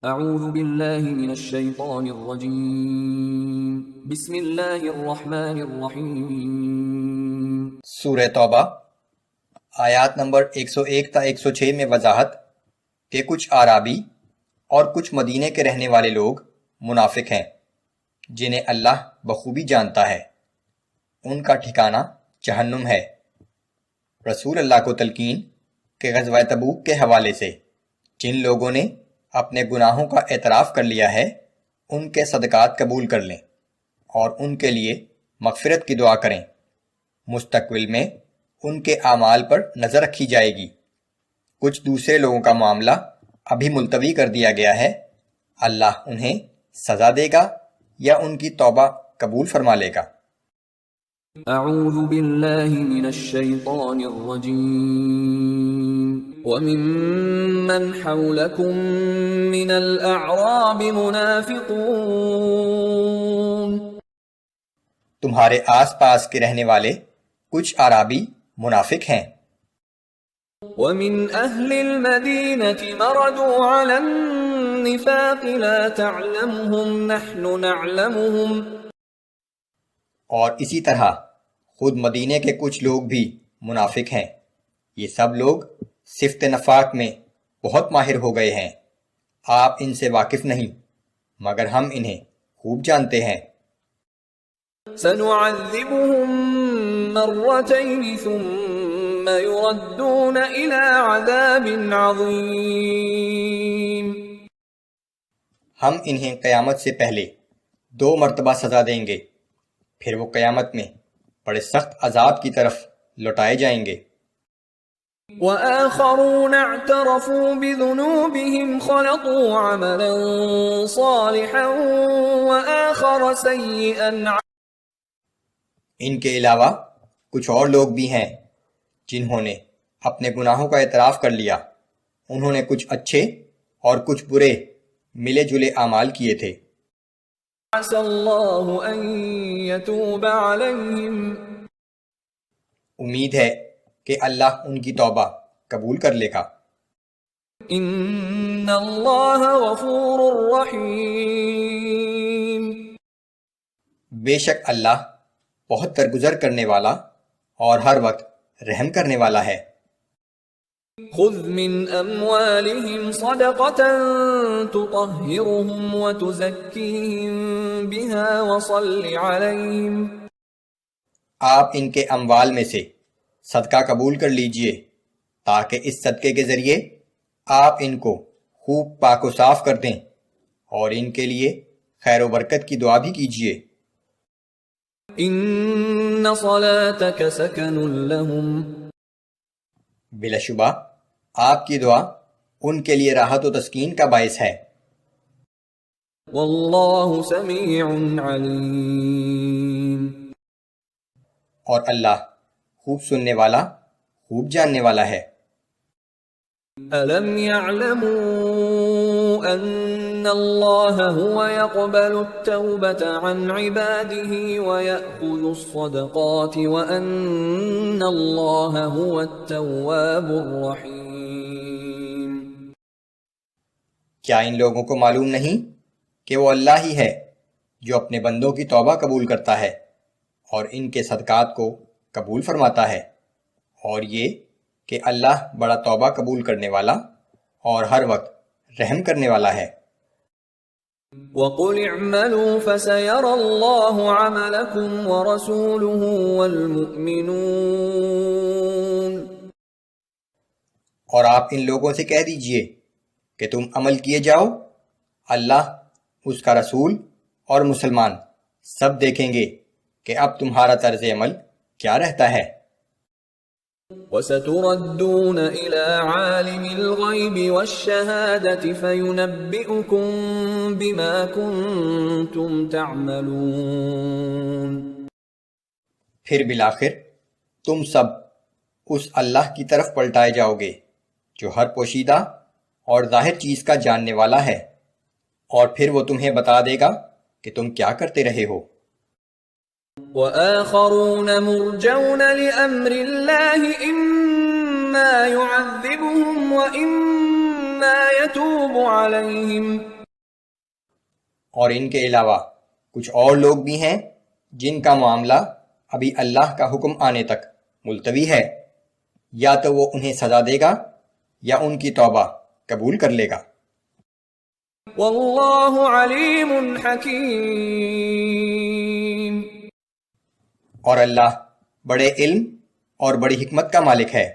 اعوذ باللہ من الشیطان الرجیم بسم اللہ الرحمن الرحیم۔ سورہ توبہ آیات نمبر 101 تا 106 میں وضاحت کہ کچھ اعرابی اور کچھ مدینے کے رہنے والے لوگ منافق ہیں جنہیں اللہ بخوبی جانتا ہے، ان کا ٹھکانہ جہنم ہے۔ رسول اللہ کو تلقین کہ غزوہ تبوک کے حوالے سے جن لوگوں نے اپنے گناہوں کا اعتراف کر لیا ہے ان کے صدقات قبول کر لیں اور ان کے لیے مغفرت کی دعا کریں۔ مستقبل میں ان کے اعمال پر نظر رکھی جائے گی۔ کچھ دوسرے لوگوں کا معاملہ ابھی ملتوی کر دیا گیا ہے، اللہ انہیں سزا دے گا یا ان کی توبہ قبول فرما لے گا۔ اعوذ باللہ من الشیطان الرجیم۔ وَمِمَّنْ حَوْلَكُمْ مِنَ الْأَعْرَابِ مُنَافِقُونَ، تمہارے آس پاس کے رہنے والے کچھ اعرابی منافق ہیں۔ وَمِنْ أَهْلِ الْمَدِينَةِ مَرَدُوا عَلَى النِّفَاقِ لَا تَعْلَمُهُمْ نَحْنُ نَعْلَمُهُمْ، اور اسی طرح خود مدینے کے کچھ لوگ بھی منافق ہیں۔ یہ سب لوگ صفت نفاق میں بہت ماہر ہو گئے ہیں، آپ ان سے واقف نہیں، مگر ہم انہیں خوب جانتے ہیں۔ سَنُعَذِّبُهُم مَّرَّتَيْنِ ثُمَّ يُرَدُّونَ إِلَى عَذَابٍ عَظِيمٍ، ہم انہیں قیامت سے پہلے 2 مرتبہ سزا دیں گے، پھر وہ قیامت میں بڑے سخت عذاب کی طرف لوٹائے جائیں گے۔ وَآخَرُونَ اعْتَرَفُوا بِذُنُوبِهِمْ خَلَطُوا عَمَلًا صَالِحًا وَآخَرَ سَيِّئًا، ان کے علاوہ کچھ اور لوگ بھی ہیں جنہوں نے اپنے گناہوں کا اعتراف کر لیا، انہوں نے کچھ اچھے اور کچھ برے ملے جلے اعمال کیے تھے۔ عَسَى اللَّهُ أَن يَتُوبَ عَلَيْهِمْ، امید ہے کہ اللہ ان کی توبہ قبول کر لے گا۔ إِنَّ اللَّهَ غَفُورٌ رَّحِيمٌ، بے شک اللہ بہت درگزر کرنے والا اور ہر وقت رحم کرنے والا ہے۔ خُذْ مِنْ أَمْوَالِهِمْ صَدَقَةً تُطَهِّرُهُمْ وَتُزَكِّيهِمْ بِهَا وَصَلِّ عَلَيْهِمْ، آپ ان کے اموال میں سے صدقہ قبول کر لیجئے تاکہ اس صدقے کے ذریعے آپ ان کو خوب پاک و صاف کر دیں اور ان کے لیے خیر و برکت کی دعا بھی کیجئے۔ إِنَّ صَلَاتَكَ سَكَنٌ لَّهُمْ، بلا شبہ آپ کی دعا ان کے لیے راحت و تسکین کا باعث ہے۔ وَاللَّهُ سَمِيعٌ عَلِيمٌ، اور اللہ خوب سننے والا، خوب جاننے والا ہے۔ أَلَمْ يَعْلَمُوا أَنَّ اللَّهَ هُوَ يَقْبَلُ التَّوْبَةَ عَنْ عِبَادِهِ وَيَأْخُذُ الصَّدَقَاتِ وَأَنَّ اللَّهَ هُوَ التَّوَّابُ الرَّحِيمُ، کیا ان لوگوں کو معلوم نہیں کہ وہ اللہ ہی ہے جو اپنے بندوں کی توبہ قبول کرتا ہے اور ان کے صدقات کو قبول فرماتا ہے، اور یہ کہ اللہ بڑا توبہ قبول کرنے والا اور ہر وقت رحم کرنے والا ہے۔ وَقُلِ اعْمَلُوا فَسَيَرَى اللَّهُ عَمَلَكُمْ وَرَسُولُهُ وَالْمُؤْمِنُونَ، اور آپ ان لوگوں سے کہہ دیجئے کہ تم عمل کیے جاؤ، اللہ، اس کا رسول اور مسلمان سب دیکھیں گے کہ اب تمہارا طرز عمل کیا رہتا ہے۔ وَسَتُرَدُّونَ إِلَى عَالِمِ الْغَيْبِ وَالشَّهَادَةِ فَيُنَبِّئُكُم بِمَا كُنتُمْ تَعْمَلُونَ، پھر بالآخر تم سب اس اللہ کی طرف پلٹائے جاؤ گے جو ہر پوشیدہ اور ظاہر چیز کا جاننے والا ہے، اور پھر وہ تمہیں بتا دے گا کہ تم کیا کرتے رہے ہو۔ وَآخَرُونَ مُرْجَوْنَ لِأَمْرِ اللَّهِ إِمَّا يُعَذِّبُهُمْ وَإِمَّا يتوب عليهم اور ان کے علاوہ کچھ اور لوگ بھی ہیں جن کا معاملہ ابھی اللہ کا حکم آنے تک ملتوی ہے، یا تو وہ انہیں سزا دے گا یا ان کی توبہ قبول کر لے گا۔ واللہ علیم حکیم، اور اللہ بڑے علم اور بڑی حکمت کا مالک ہے۔